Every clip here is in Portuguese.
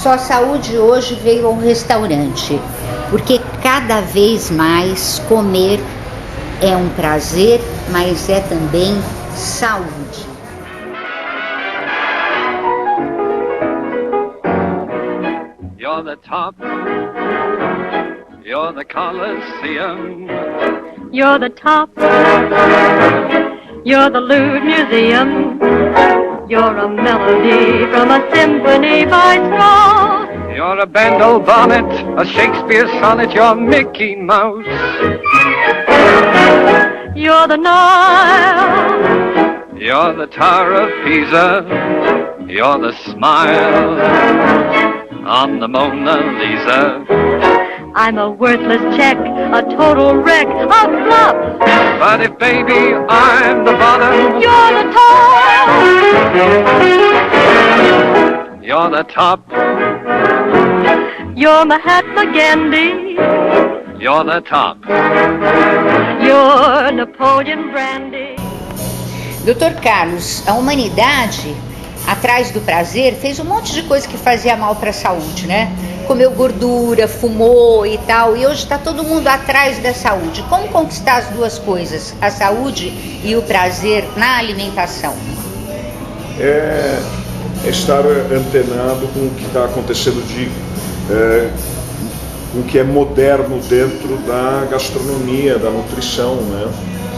Só Saúde hoje veio ao restaurante, porque cada vez mais comer é um prazer, mas é também saúde. You're the top, you're the Colosseum. You're the top, you're the Louvre Museum. You're a melody from a symphony by Strauss. You're a Bendel bonnet, a Shakespeare sonnet, you're Mickey Mouse. You're the Nile, You're the Tower of Pisa, you're the smile on the Mona Lisa. I'm a worthless check, a total wreck, a flop. But if baby I'm the bottom, You're the top, you're the top, you're Mahatma Gandhi, you're the top. you're Napoleon Brandy. Dr. Carlos, a humanidade, atrás do prazer, fez um monte de coisa que fazia mal para a saúde, né? Comeu gordura, fumou e tal, e hoje está todo mundo atrás da saúde. Como conquistar as duas coisas, a saúde e o prazer na alimentação? É estar antenado com o que está acontecendo com o que é moderno dentro da gastronomia, da nutrição, né?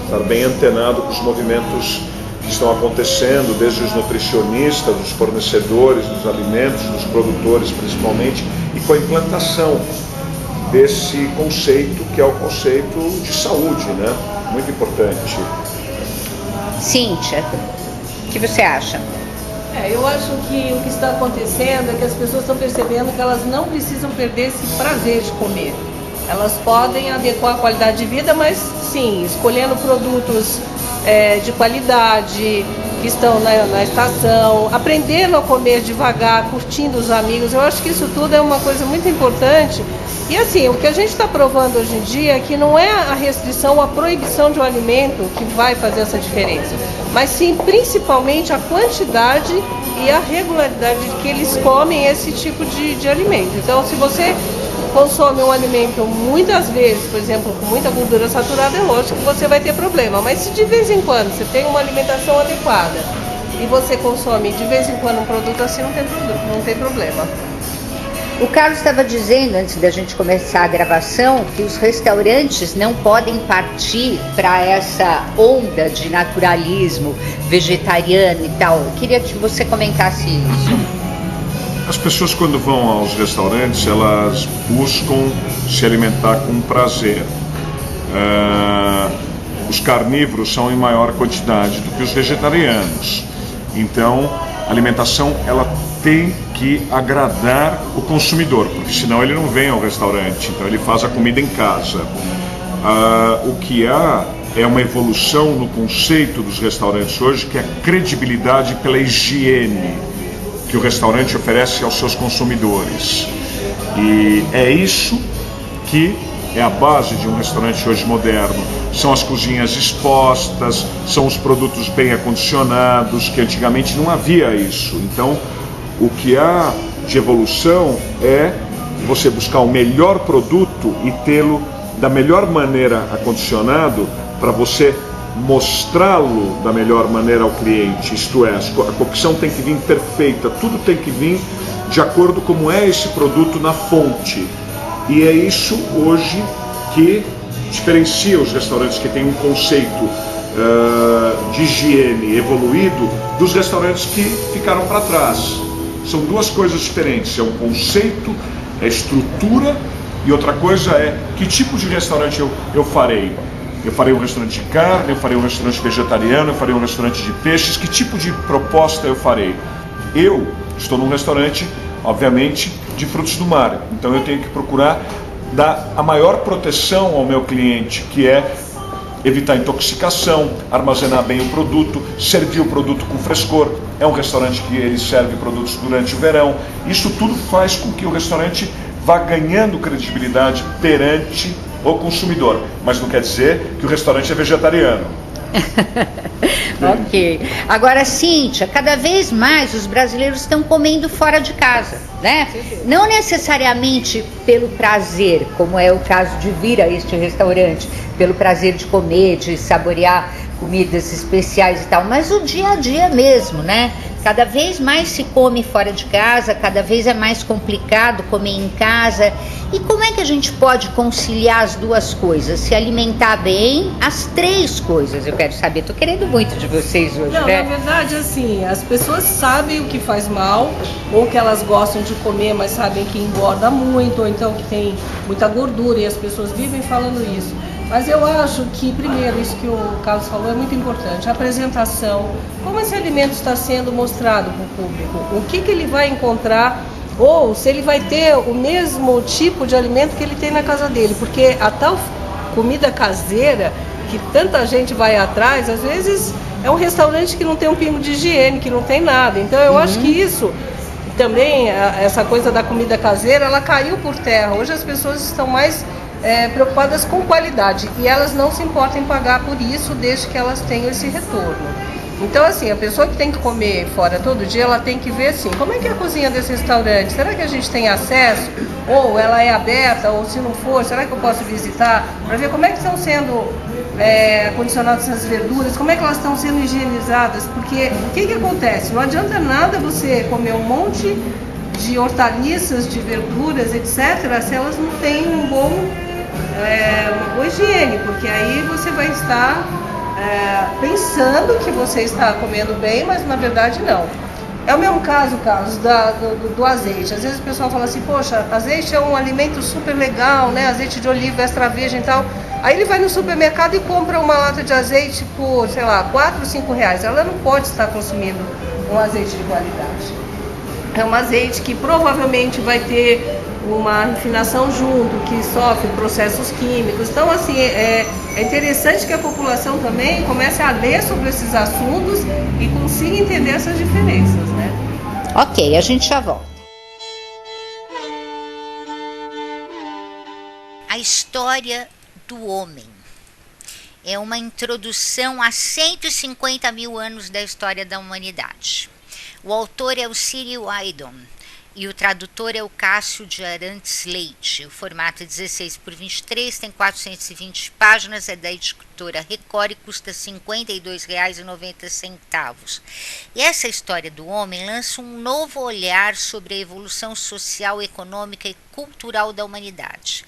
Estar bem antenado com os movimentos que estão acontecendo, desde os nutricionistas, os fornecedores dos alimentos, dos produtores principalmente, e com a implantação desse conceito que é o conceito de saúde, né? Muito importante. Cíntia, o que você acha? Eu acho que o que está acontecendo é que as pessoas estão percebendo que elas não precisam perder esse prazer de comer. Elas podem adequar a qualidade de vida, mas sim, escolhendo produtos de qualidade, que estão na estação, aprendendo a comer devagar, curtindo os amigos. Eu acho que isso tudo é uma coisa muito importante. E assim, o que a gente está provando hoje em dia é que não é a restrição, a proibição de um alimento que vai fazer essa diferença, mas sim, principalmente, a quantidade e a regularidade que eles comem esse tipo de alimento. Então, se você consome um alimento muitas vezes, por exemplo, com muita gordura saturada, é lógico que você vai ter problema. Mas se de vez em quando você tem uma alimentação adequada e você consome de vez em quando um produto assim, não tem problema. O Carlos estava dizendo, antes da gente começar a gravação, que os restaurantes não podem partir para essa onda de naturalismo vegetariano e tal. Eu queria que você comentasse isso. As pessoas, quando vão aos restaurantes, elas buscam se alimentar com prazer. Os carnívoros são em maior quantidade do que os vegetarianos. Então, a alimentação ela tem que agradar o consumidor, porque senão ele não vem ao restaurante, então ele faz a comida em casa. O que há é uma evolução no conceito dos restaurantes hoje, que é a credibilidade pela higiene que o restaurante oferece aos seus consumidores. E é isso que é a base de um restaurante hoje moderno. São as cozinhas expostas, são os produtos bem acondicionados, que antigamente não havia isso. Então, o que há de evolução é você buscar o melhor produto e tê-lo da melhor maneira acondicionado para você mostrá-lo da melhor maneira ao cliente, isto é, a cocção tem que vir perfeita, tudo tem que vir de acordo com como é esse produto na fonte. E é isso hoje que diferencia os restaurantes que têm um conceito de higiene evoluído dos restaurantes que ficaram para trás. São duas coisas diferentes, é um conceito, é estrutura, e outra coisa é que tipo de restaurante eu farei. Eu farei um restaurante de carne, eu farei um restaurante vegetariano, eu farei um restaurante de peixes, que tipo de proposta eu farei? Eu estou num restaurante, obviamente, de frutos do mar, então eu tenho que procurar dar a maior proteção ao meu cliente, que é evitar intoxicação, armazenar bem o produto, servir o produto com frescor. É um restaurante que ele serve produtos durante o verão. Isso tudo faz com que o restaurante vá ganhando credibilidade perante o consumidor, mas não quer dizer que o restaurante é vegetariano. Ok. Agora, Cíntia, cada vez mais os brasileiros estão comendo fora de casa, né? Não necessariamente pelo prazer, como é o caso de vir a este restaurante, pelo prazer de comer, de saborear comidas especiais e tal, mas o dia a dia mesmo, né? Cada vez mais se come fora de casa, cada vez é mais complicado comer em casa. E como é que a gente pode conciliar as duas coisas? Se alimentar bem, as três coisas, eu quero saber. Tô querendo muito de vocês hoje, Não, né? na verdade, assim, as pessoas sabem o que faz mal, ou que elas gostam de comer, mas sabem que engorda muito, ou então que tem muita gordura, e as pessoas vivem falando isso. Mas eu acho que, primeiro, isso que o Carlos falou é muito importante, a apresentação, como esse alimento está sendo mostrado para o público, o que ele vai encontrar, ou se ele vai ter o mesmo tipo de alimento que ele tem na casa dele, porque a tal comida caseira, que tanta gente vai atrás, às vezes é um restaurante que não tem um pingo de higiene, que não tem nada. Então eu acho que isso também, essa coisa da comida caseira, ela caiu por terra. Hoje as pessoas estão mais preocupadas com qualidade e elas não se importam em pagar por isso, desde que elas tenham esse retorno. Então, assim, a pessoa que tem que comer fora todo dia, ela tem que ver, assim, como é que é a cozinha desse restaurante? Será que a gente tem acesso? Ou ela é aberta? Ou se não for, será que eu posso visitar? Para ver como é que estão sendo acondicionadas essas verduras, como é que elas estão sendo higienizadas? Porque o que acontece? Não adianta nada você comer um monte de hortaliças, de verduras, etc., se elas não têm uma boa higiene, porque aí você vai estar pensando que você está comendo bem, mas na verdade não. É o mesmo caso, Carlos, do azeite. Às vezes o pessoal fala assim, poxa, azeite é um alimento super legal, né? Azeite de oliva extra virgem e tal. Aí ele vai no supermercado e compra uma lata de azeite por, sei lá, 4 ou 5 reais. Ela não pode estar consumindo um azeite de qualidade. É um azeite que provavelmente vai ter uma refinação junto, que sofre processos químicos. Então, assim, é interessante que a população também comece a ler sobre esses assuntos e consiga entender essas diferenças, né? Ok, a gente já volta. A história do homem é uma introdução a 150 mil anos da história da humanidade. O autor é o Cyril Eidon e o tradutor é o Cássio de Arantes Leite. O formato é 16 por 23, tem 420 páginas, é da editora Record e custa R$ 52,90. E essa história do homem lança um novo olhar sobre a evolução social, econômica e cultural da humanidade.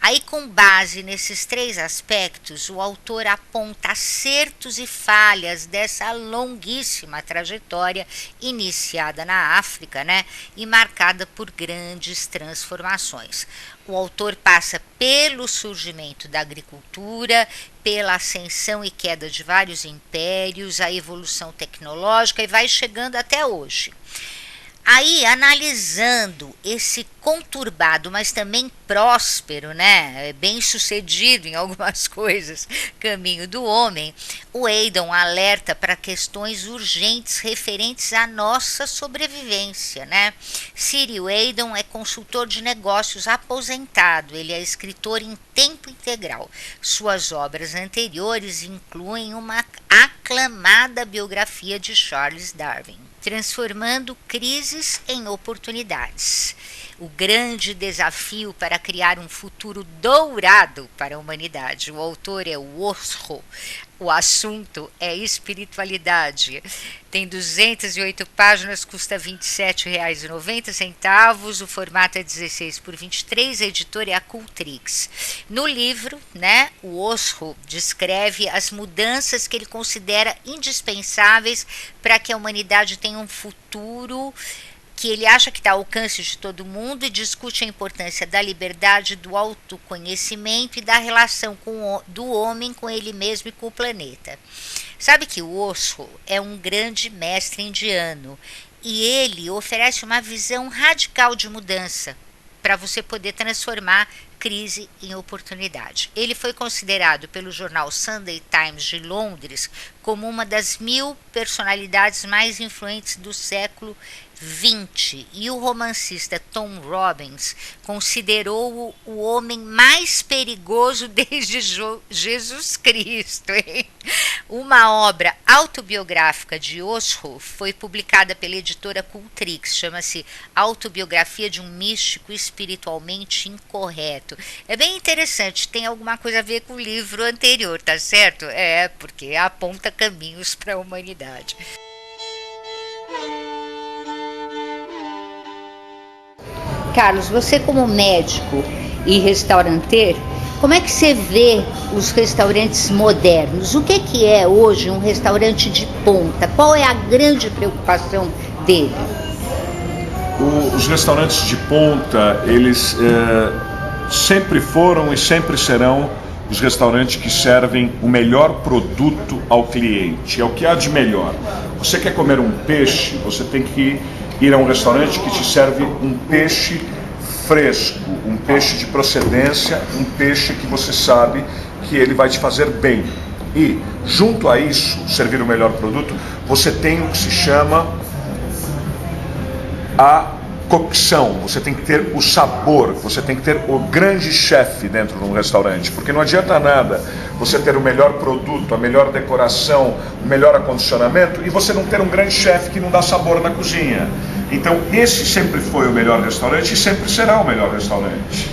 Aí, com base nesses três aspectos, o autor aponta acertos e falhas dessa longuíssima trajetória iniciada na África, né, e marcada por grandes transformações. O autor passa pelo surgimento da agricultura, pela ascensão e queda de vários impérios, a evolução tecnológica e vai chegando até hoje. Aí, analisando esse conturbado, mas também próspero, né, bem sucedido em algumas coisas, caminho do homem, o Eidon alerta para questões urgentes referentes à nossa sobrevivência, né? Cyril Eidon é consultor de negócios aposentado, ele é escritor em tempo integral. Suas obras anteriores incluem uma aclamada biografia de Charles Darwin, transformando crises em oportunidades. O grande desafio para criar um futuro dourado para a humanidade. O autor é o Osho. O assunto é espiritualidade. Tem 208 páginas, custa R$ 27,90. O formato é 16 por 23, a editora é a Cultrix. No livro, né, o Osho descreve as mudanças que ele considera indispensáveis para que a humanidade tenha um futuro que ele acha que está ao alcance de todo mundo e discute a importância da liberdade, do autoconhecimento e da relação do homem com ele mesmo e com o planeta. Sabe que o Osho é um grande mestre indiano e ele oferece uma visão radical de mudança para você poder transformar crise em oportunidade. Ele foi considerado pelo jornal Sunday Times de Londres como uma das 1000 personalidades mais influentes do século XX e o romancista Tom Robbins considerou-o o homem mais perigoso desde Jesus Cristo. Hein? Uma obra autobiográfica de Osho foi publicada pela editora Cultrix, chama-se Autobiografia de um Místico Espiritualmente Incorreto. É bem interessante, tem alguma coisa a ver com o livro anterior, tá certo? É, porque aponta caminhos para a humanidade. Carlos, você como médico e restauranteiro, como é que você vê os restaurantes modernos? O que é hoje um restaurante de ponta? Qual é a grande preocupação dele? Os restaurantes de ponta, eles sempre foram e sempre serão os restaurantes que servem o melhor produto ao cliente. É o que há de melhor. Você quer comer um peixe, você tem que ir a um restaurante que te serve um peixe fresco, um peixe de procedência, um peixe que você sabe que ele vai te fazer bem. E, junto a isso, servir o melhor produto, você tem o que se chama a cocção, você tem que ter o sabor, você tem que ter o grande chefe dentro de um restaurante, porque não adianta nada você ter o melhor produto, a melhor decoração, o melhor acondicionamento e você não ter um grande chefe que não dá sabor na cozinha. Então esse sempre foi o melhor restaurante e sempre será o melhor restaurante.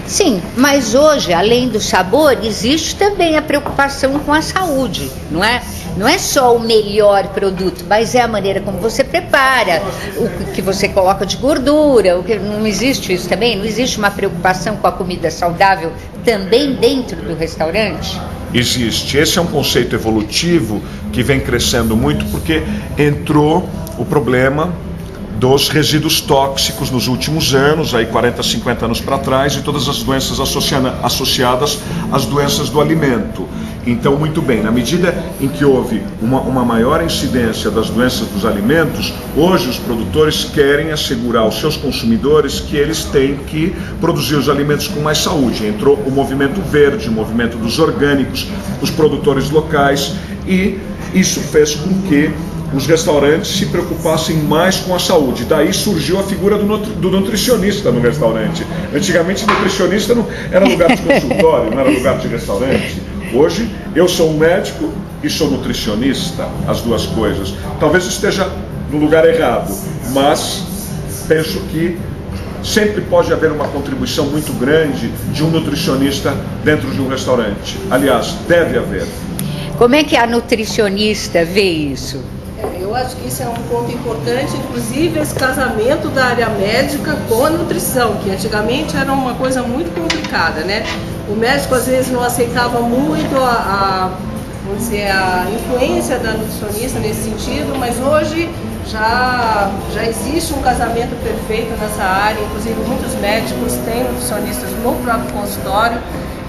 Sim, mas hoje, além do sabor, existe também a preocupação com a saúde, não é? Não é só o melhor produto, mas é a maneira como você prepara, o que você coloca de gordura, não existe isso também? Não existe uma preocupação com a comida saudável também dentro do restaurante? Existe. Esse é um conceito evolutivo que vem crescendo muito porque entrou o problema dos resíduos tóxicos nos últimos anos, aí 40, 50 anos para trás, e todas as doenças associadas às doenças do alimento. Então, muito bem, na medida em que houve uma maior incidência das doenças dos alimentos, hoje os produtores querem assegurar aos seus consumidores que eles têm que produzir os alimentos com mais saúde. Entrou o movimento verde, o movimento dos orgânicos, os produtores locais, e isso fez com que os restaurantes se preocupassem mais com a saúde. Daí surgiu a figura do nutricionista no restaurante. Antigamente, nutricionista não era lugar de consultório, não era lugar de restaurante. Hoje, eu sou um médico e sou nutricionista, as duas coisas. Talvez esteja no lugar errado, mas penso que sempre pode haver uma contribuição muito grande de um nutricionista dentro de um restaurante. Aliás, deve haver. Como é que a nutricionista vê isso? Eu acho que isso é um ponto importante, inclusive esse casamento da área médica com a nutrição, que antigamente era uma coisa muito complicada, né? O médico às vezes não aceitava muito vamos dizer, a influência da nutricionista nesse sentido, mas hoje já existe um casamento perfeito nessa área, inclusive muitos médicos têm nutricionistas no próprio consultório.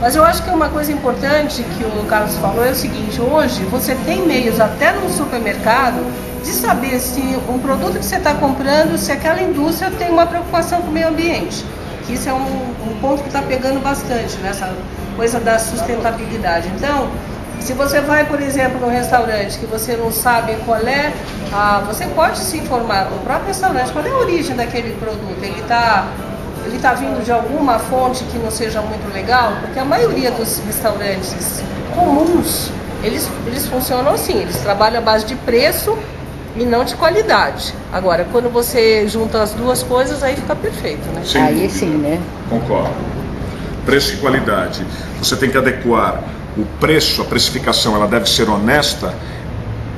Mas eu acho que uma coisa importante que o Carlos falou é o seguinte: hoje você tem meios até no supermercado de saber se um produto que você está comprando, se aquela indústria tem uma preocupação com o meio ambiente. Que isso é um ponto que está pegando bastante nessa coisa da sustentabilidade. Então, se você vai, por exemplo, num restaurante que você não sabe qual é, você pode se informar no próprio restaurante qual é a origem daquele produto. Ele está vindo de alguma fonte que não seja muito legal, porque a maioria dos restaurantes comuns, eles funcionam assim, eles trabalham à base de preço e não de qualidade. Agora, quando você junta as duas coisas, aí fica perfeito, né? Sim, aí sim, né? Concordo. Preço e qualidade. Você tem que adequar o preço, a precificação, ela deve ser honesta,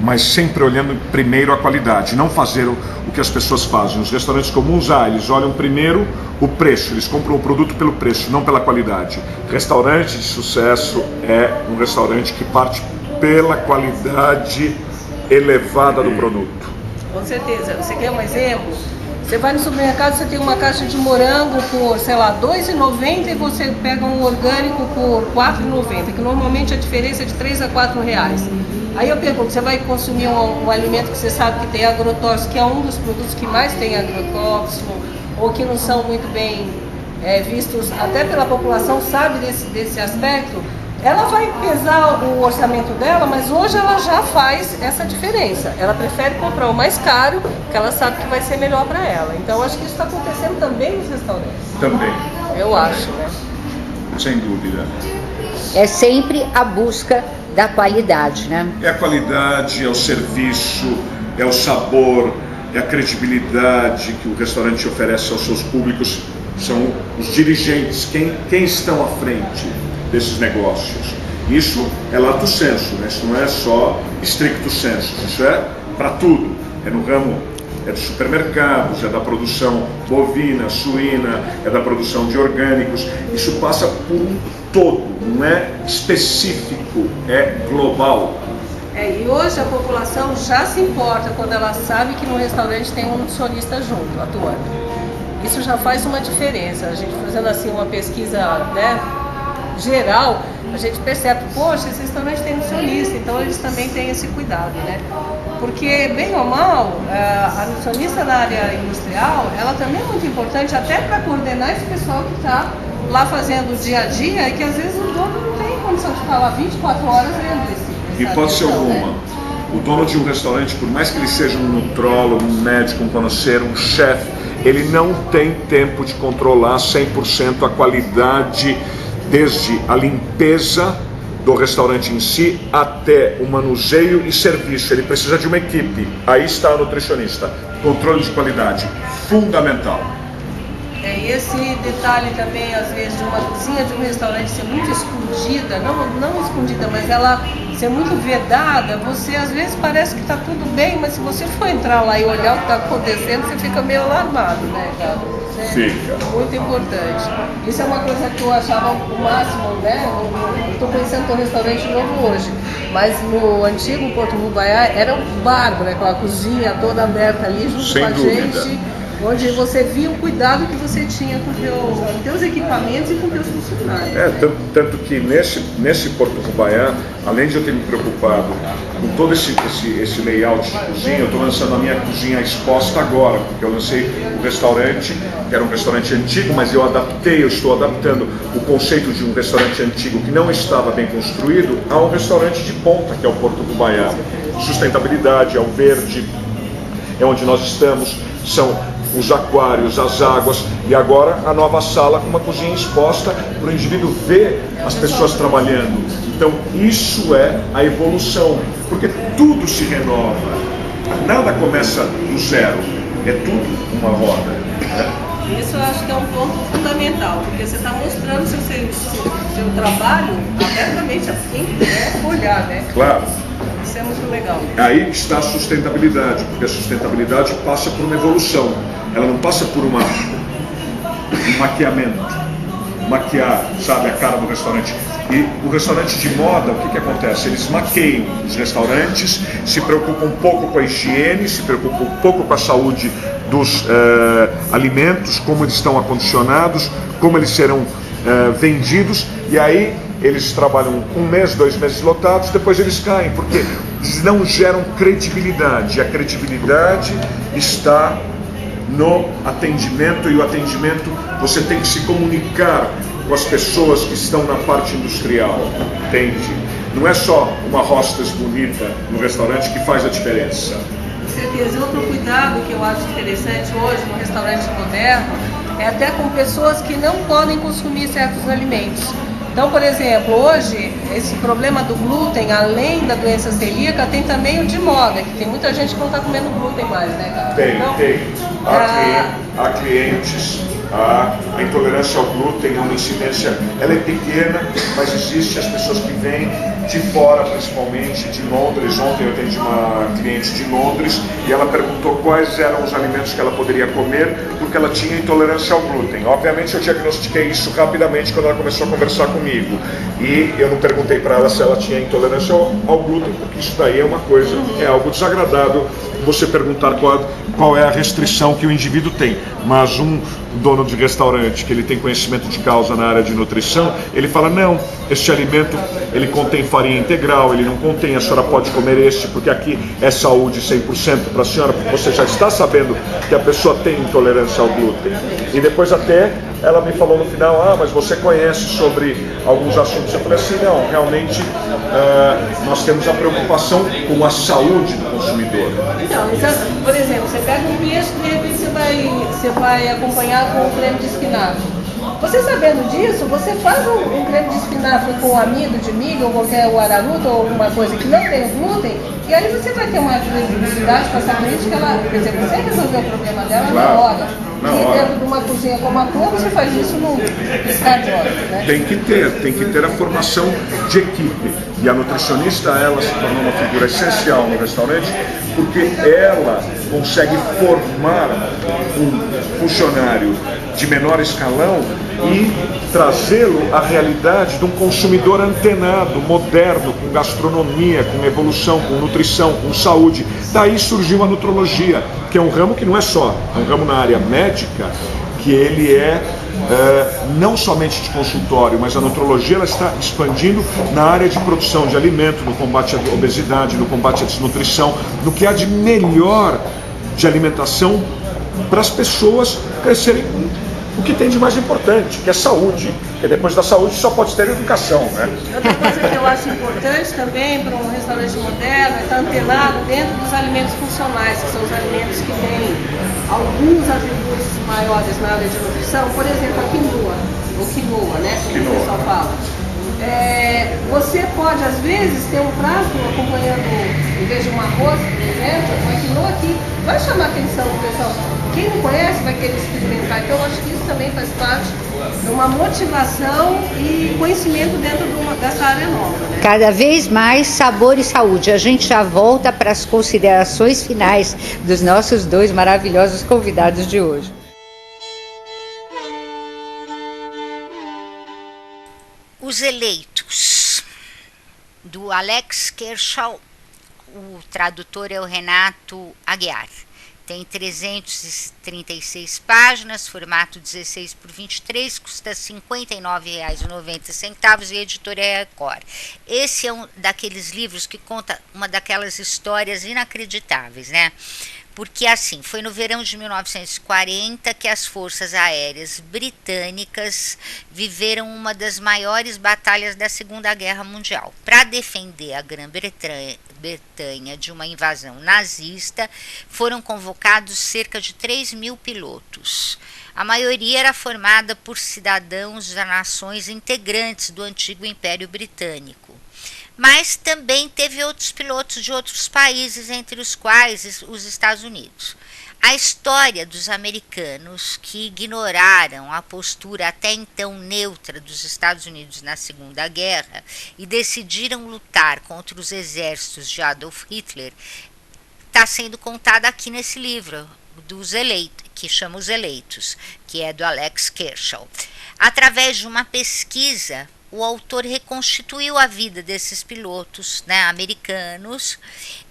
mas sempre olhando primeiro a qualidade, não fazer o que as pessoas fazem. Os restaurantes comuns, eles olham primeiro o preço, eles compram o produto pelo preço, não pela qualidade. Restaurante de sucesso é um restaurante que parte pela qualidade elevada do produto. Com certeza. Você quer um exemplo? Você vai no supermercado, você tem uma caixa de morango por, sei lá, R$2,90 e você pega um orgânico por R$4,90, que normalmente a diferença é de R$3 a R$4. Aí eu pergunto, você vai consumir um alimento que você sabe que tem agrotóxico, que é um dos produtos que mais tem agrotóxico, ou que não são muito bem vistos, até pela população sabe desse aspecto, ela vai pesar o orçamento dela, mas hoje ela já faz essa diferença. Ela prefere comprar o mais caro, porque ela sabe que vai ser melhor para ela. Então acho que isso está acontecendo também nos restaurantes. Também. Eu acho, né? Sem dúvida. É sempre a busca da qualidade, né? É a qualidade, é o serviço, é o sabor, é a credibilidade que o restaurante oferece aos seus públicos. São os dirigentes, quem estão à frente desses negócios. Isso é lato sensu, né? Isso não é só stricto sensu, isso é para tudo. É no ramo, é dos supermercados, é da produção bovina, suína, é da produção de orgânicos. Isso passa por um todo, não é específico, é global. E hoje a população já se importa quando ela sabe que no restaurante tem um nutricionista junto, atuando. Isso já faz uma diferença. A gente fazendo assim uma pesquisa, né, geral, a gente percebe, poxa, esse restaurante tem nutricionista, então eles também têm esse cuidado, né? Porque, bem ou mal, a nutricionista na área industrial, ela também é muito importante até para coordenar esse pessoal que está lá fazendo o dia a dia e que às vezes o dono não tem condição de ficar lá 24 horas vendo esse. Hipótese alguma. O dono de um restaurante, por mais que ele seja um nutrólogo, um médico, um conhecer, um chefe, ele não tem tempo de controlar 100% a qualidade, desde a limpeza do restaurante em si até o manuseio e serviço. Ele precisa de uma equipe. Aí está o nutricionista. Controle de qualidade, fundamental. E esse detalhe também, às vezes, de uma cozinha de um restaurante ser muito escondida, não escondida, mas ela ser muito vedada, você às vezes parece que está tudo bem, mas se você for entrar lá e olhar o que está acontecendo, você fica meio alarmado, né, cara? Fica. Muito importante. Isso é uma coisa que eu achava o máximo, né? Estou pensando em um restaurante novo hoje, mas no antigo Porto Rubaiá era um barco, né? Aquela cozinha toda aberta ali junto Sem com a dúvida. gente, onde você via o cuidado que você tinha com teus equipamentos e com teus funcionários. Tanto que nesse Porto Rubaiá, além de eu ter me preocupado com todo esse layout de cozinha, eu estou lançando a minha cozinha exposta agora, porque eu lancei um restaurante, que era um restaurante antigo, mas eu estou adaptando o conceito de um restaurante antigo que não estava bem construído a um restaurante de ponta, que é o Porto Rubaiá. Sustentabilidade, é o verde, é onde nós estamos, são os aquários, as águas, e agora a nova sala com uma cozinha exposta para o indivíduo ver as pessoas trabalhando. Então isso é a evolução, porque tudo se renova, nada começa do zero, é tudo uma roda, né? Isso eu acho que é um ponto fundamental, porque você está mostrando seu trabalho abertamente assim, né? Olhar, né? Claro. Isso é muito legal. Aí está a sustentabilidade, porque a sustentabilidade passa por uma evolução, ela não passa por um maquiamento, maquiar, sabe, a cara do restaurante. E o restaurante de moda, o que acontece? Eles maqueiam os restaurantes, se preocupam um pouco com a higiene, se preocupam um pouco com a saúde dos alimentos, como eles estão acondicionados, como eles serão vendidos, e aí eles trabalham 1 mês, 2 meses lotados, depois eles caem, porque eles não geram credibilidade. A credibilidade está no atendimento, e o atendimento você tem que se comunicar com as pessoas que estão na parte industrial, entende? Não é só uma hostess bonita no restaurante que faz a diferença. Com certeza. Outro cuidado que eu acho interessante hoje no restaurante moderno é até com pessoas que não podem consumir certos alimentos. Então, por exemplo, hoje, esse problema do glúten, além da doença celíaca, tem também o de moda, que tem muita gente que não está comendo glúten mais, né, cara? Tem, então, tem. Há clientes, a intolerância ao glúten é uma incidência, ela é pequena, mas existe. As pessoas que vêm de fora, principalmente de Londres. Ontem eu atendi uma cliente de Londres e ela perguntou quais eram os alimentos que ela poderia comer, porque ela tinha intolerância ao glúten. Obviamente eu diagnostiquei isso rapidamente quando ela começou a conversar comigo, e eu não perguntei para ela se ela tinha intolerância ao glúten, porque isso daí é uma coisa, é algo desagradável você perguntar qual é a restrição que o indivíduo tem. Mas um dono de restaurante que ele tem conhecimento de causa na área de nutrição, ele fala, não, este alimento ele contém farinha integral, ele não contém, a senhora pode comer este, porque aqui é saúde 100% para a senhora, porque você já está sabendo que a pessoa tem intolerância ao glúten. E depois até ela me falou no final, mas você conhece sobre alguns assuntos. Eu falei assim, não, realmente nós temos a preocupação com a saúde do consumidor. Então, por exemplo, você pega um peixe e de repente você vai acompanhar com um creme de espinafre. Você sabendo disso, você faz um creme de espinafre com amido de milho ou qualquer araruto ou alguma coisa que não tem glúten, e aí você vai ter uma credibilidade com essa cliente que ela, por exemplo, você resolveu o problema dela na hora. E dentro de uma cozinha como a tua, você faz isso no piscar de olhos, né? Tem que ter a formação de equipe. E a nutricionista, ela se tornou uma figura essencial no restaurante, porque ela consegue formar um funcionário de menor escalão e trazê-lo à realidade de um consumidor antenado, moderno, com gastronomia, com evolução, com nutrição, com saúde. Daí surgiu a nutrologia, que é um ramo que não é só, é um ramo na área médica, que ele é não somente de consultório, mas a nutrologia ela está expandindo na área de produção de alimento, no combate à obesidade, no combate à desnutrição, no que há de melhor de alimentação para as pessoas crescerem o que tem de mais importante, que é saúde. Porque depois da saúde só pode ter educação, né? Outra coisa que eu acho importante também para um restaurante moderno é estar antenado dentro dos alimentos funcionais, que são os alimentos que têm alguns atributos maiores na área de nutrição. Por exemplo, a quinoa, ou quinoa, né? Como o pessoal fala. Você pode, às vezes, ter um prato acompanhando, em vez de um arroz, por exemplo, uma quinoa que vai chamar a atenção do pessoal. Quem não conhece vai querer experimentar. Então, eu acho que isso também faz parte de uma motivação e conhecimento dentro dessa área nova, né? Cada vez mais sabor e saúde. A gente já volta para as considerações finais dos nossos dois maravilhosos convidados de hoje. Os Eleitos, do Alex Kershaw, o tradutor é o Renato Aguiar. Tem 336 páginas, formato 16x23, custa R$ 59,90 e a editora é Record. Esse é um daqueles livros que conta uma daquelas histórias inacreditáveis, né? Porque assim, foi no verão de 1940 que as forças aéreas britânicas viveram uma das maiores batalhas da Segunda Guerra Mundial. Para defender a Grã-Bretanha de uma invasão nazista, foram convocados cerca de 3.000 pilotos. A maioria era formada por cidadãos das nações integrantes do antigo Império Britânico. Mas também teve outros pilotos de outros países, entre os quais os Estados Unidos. A história dos americanos que ignoraram a postura até então neutra dos Estados Unidos na Segunda Guerra e decidiram lutar contra os exércitos de Adolf Hitler está sendo contada aqui nesse livro dos eleitos, que chama Os Eleitos, que é do Alex Kershaw. Através de uma pesquisa, o autor reconstituiu a vida desses pilotos, né, americanos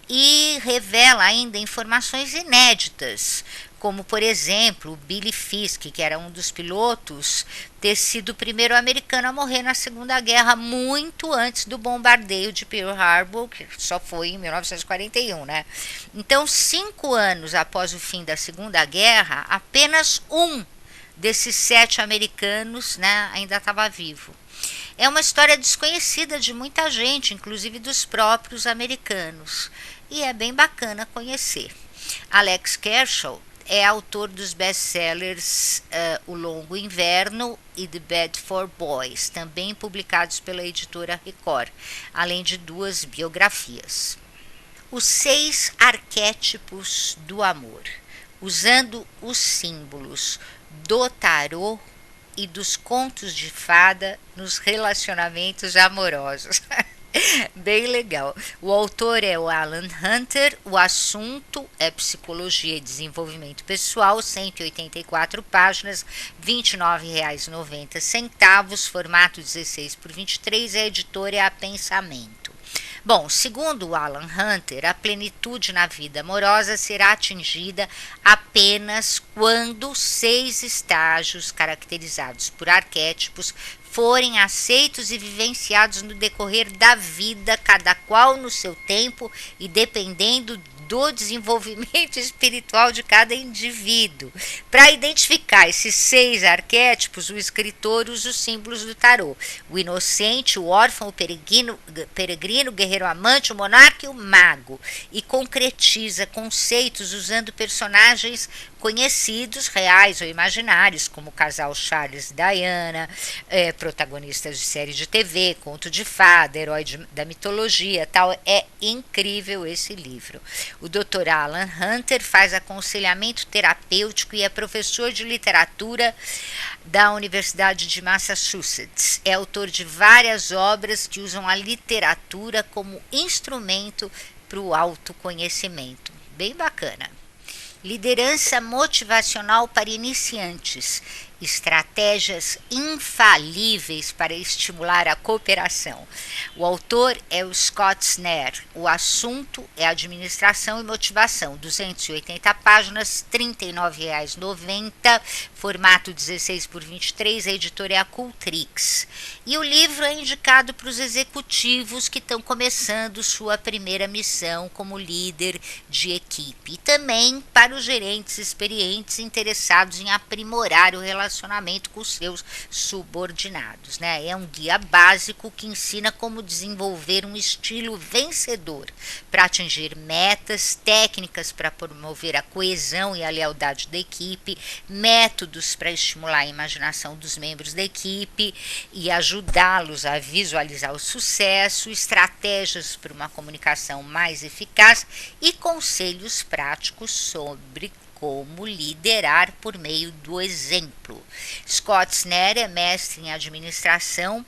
e revela ainda informações inéditas, como, por exemplo, o Billy Fisk, que era um dos pilotos, ter sido o primeiro americano a morrer na Segunda Guerra, muito antes do bombardeio de Pearl Harbor, que só foi em 1941, né? Então, 5 anos após o fim da Segunda Guerra, apenas um desses 7 americanos, né, ainda estava vivo. É uma história desconhecida de muita gente, inclusive dos próprios americanos, e é bem bacana conhecer. Alex Kershaw é autor dos best-sellers O Longo Inverno e The Bedford Boys, também publicados pela editora Record, além de 2 biografias. Os 6 arquétipos do amor, usando os símbolos do tarô e dos contos de fada nos relacionamentos amorosos. Bem legal. O autor é o Alan Hunter, o assunto é Psicologia e Desenvolvimento Pessoal, 184 páginas, R$ 29,90, formato 16x23, a editora é a Pensamento. Bom, segundo o Alan Hunter, a plenitude na vida amorosa será atingida apenas quando 6 estágios caracterizados por arquétipos forem aceitos e vivenciados no decorrer da vida, cada qual no seu tempo e dependendo do desenvolvimento espiritual de cada indivíduo. Para identificar esses 6 arquétipos, o escritor usa os símbolos do tarô: o inocente, o órfão, o peregrino, o guerreiro amante, o monarca e o mago, e concretiza conceitos usando personagens conhecidos, reais ou imaginários, como o casal Charles e Diana, protagonistas de série de TV, conto de fada, herói da mitologia, tal. É incrível esse livro. O Dr. Alan Hunter faz aconselhamento terapêutico e é professor de literatura da Universidade de Massachusetts. É autor de várias obras que usam a literatura como instrumento para o autoconhecimento. Bem bacana. Liderança motivacional para iniciantes. Estratégias infalíveis para estimular a cooperação. O autor é o Scott Snare. O assunto é administração e motivação. 280 páginas, R$ 39,90, formato 16x23, a editora é a Cultrix. E o livro é indicado para os executivos que estão começando sua primeira missão como líder de equipe. E também para os gerentes experientes interessados em aprimorar o relacionamento com os seus subordinados, né? É um guia básico que ensina como desenvolver um estilo vencedor para atingir metas, técnicas para promover a coesão e a lealdade da equipe, métodos para estimular a imaginação dos membros da equipe e ajudá-los a visualizar o sucesso, estratégias para uma comunicação mais eficaz e conselhos práticos sobre como liderar por meio do exemplo. Scott Snare é mestre em administração,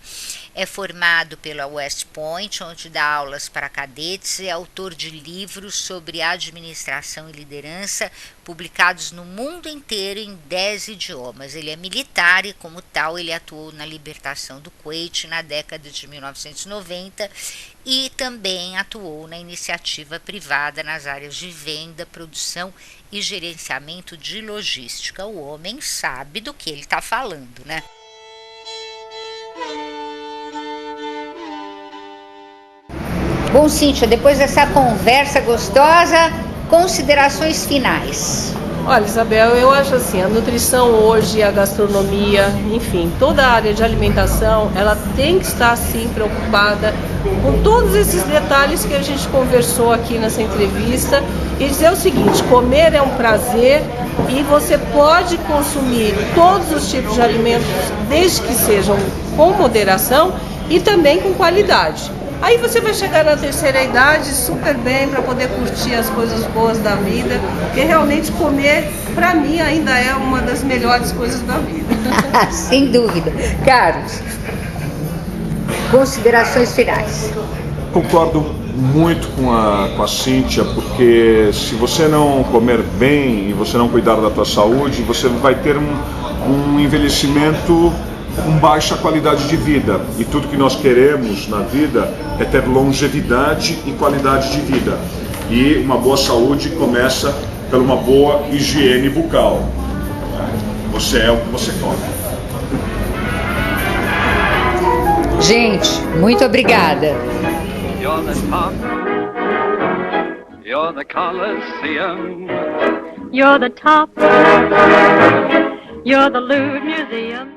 é formado pela West Point, onde dá aulas para cadetes, é autor de livros sobre administração e liderança, publicados no mundo inteiro em 10 idiomas. Ele é militar e, como tal, ele atuou na libertação do Kuwait na década de 1990 e também atuou na iniciativa privada nas áreas de venda, produção e gerenciamento de logística. O homem sabe do que ele está falando, né? Bom, Cíntia, depois dessa conversa gostosa, considerações finais. Olha, Isabel, eu acho assim, a nutrição hoje, a gastronomia, enfim, toda a área de alimentação, ela tem que estar, sim, preocupada com todos esses detalhes que a gente conversou aqui nessa entrevista e dizer o seguinte: comer é um prazer e você pode consumir todos os tipos de alimentos, desde que sejam com moderação e também com qualidade. Aí você vai chegar na terceira idade super bem para poder curtir as coisas boas da vida, porque realmente comer, para mim, ainda é uma das melhores coisas da vida. Sem dúvida. Carlos, considerações finais. Concordo muito com a Cíntia, porque se você não comer bem e você não cuidar da tua saúde, você vai ter um envelhecimento com baixa qualidade de vida. E tudo que nós queremos na vida é ter longevidade e qualidade de vida. E uma boa saúde começa por uma boa higiene bucal. Você é o que você come. Gente, muito obrigada. You're the top. You're the Colosseum. You're the top. You're the lewd museum.